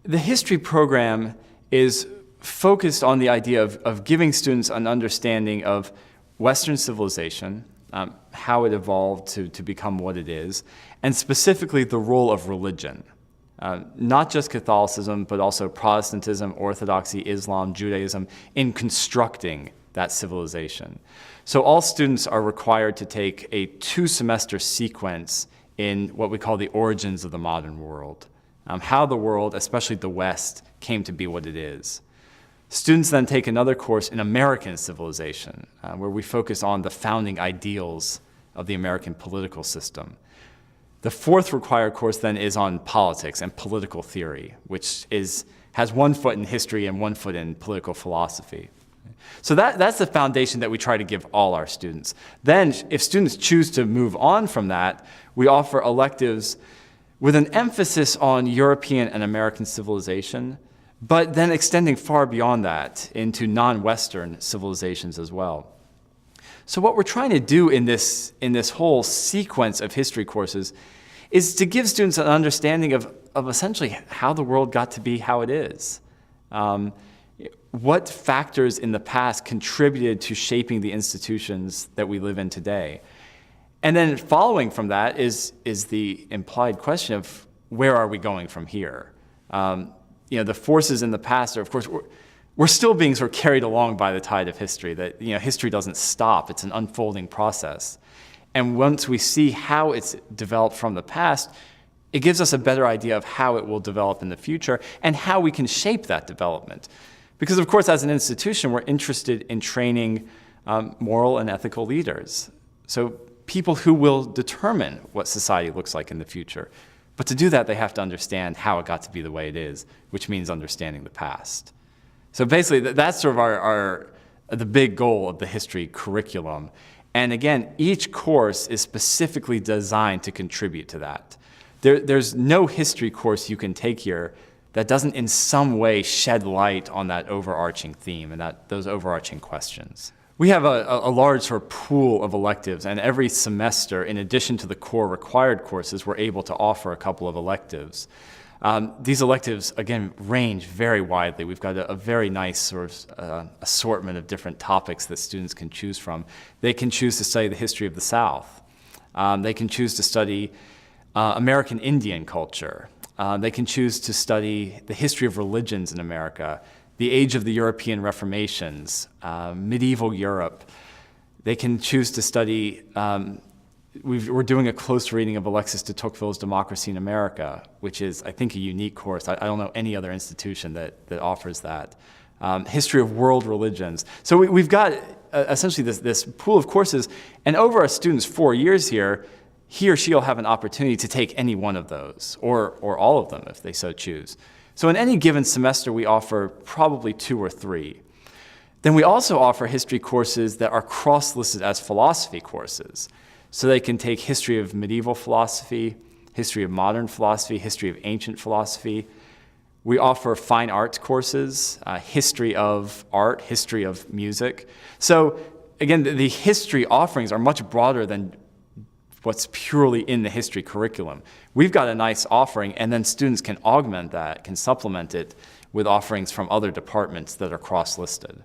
The history program is focused on the idea of giving students an understanding of Western civilization, how it evolved to become what it is, and specifically the role of religion. Not just Catholicism, but also Protestantism, Orthodoxy, Islam, Judaism, in constructing that civilization. So all students are required to take a 2-semester sequence in what we call the origins of the modern world, how the world, especially the West, came to be what it is. Students then take another course in American civilization, where we focus on the founding ideals of the American political system. The 4th required course then is on politics and political theory, which has 1 foot in history and 1 foot in political philosophy. So that's the foundation that we try to give all our students. Then, if students choose to move on from that, we offer electives with an emphasis on European and American civilization, but then extending far beyond that into non-Western civilizations as well. So what we're trying to do in this whole sequence of history courses is to give students an understanding of essentially how the world got to be how it is. What factors in the past contributed to shaping the institutions that we live in today? And then following from that is the implied question of where are we going from here? The forces in the past are, of course, we're still being sort of carried along by the tide of history. That history doesn't stop; it's an unfolding process. And once we see how it's developed from the past, it gives us a better idea of how it will develop in the future and how we can shape that development. Because, of course, as an institution, we're interested in training moral and ethical leaders. So people who will determine what society looks like in the future. But to do that, they have to understand how it got to be the way it is, which means understanding the past. So basically, that's sort of the big goal of the history curriculum. And again, each course is specifically designed to contribute to that. There's no history course you can take here that doesn't in some way shed light on that overarching theme and those overarching questions. We have a large sort of pool of electives, and every semester, in addition to the core required courses, we're able to offer a couple of electives. These electives, again, range very widely. We've got a very nice sort of assortment of different topics that students can choose from. They can choose to study the history of the South. They can choose to study American Indian culture. They can choose to study the history of religions in America, the age of the European Reformations, medieval Europe. They can choose to study, we're doing a close reading of Alexis de Tocqueville's Democracy in America, which is, I think, a unique course. I don't know any other institution that offers that. History of world religions. So we've got essentially this pool of courses, and over our students' 4 years here, he or she will have an opportunity to take any one of those, or all of them if they so choose. So in any given semester, we offer probably 2 or 3. Then we also offer history courses that are cross-listed as philosophy courses. So they can take history of medieval philosophy, history of modern philosophy, history of ancient philosophy. We offer fine arts courses, history of art, history of music. So again, the history offerings are much broader than what's purely in the history curriculum. We've got a nice offering, and then students can augment that, can supplement it with offerings from other departments that are cross-listed.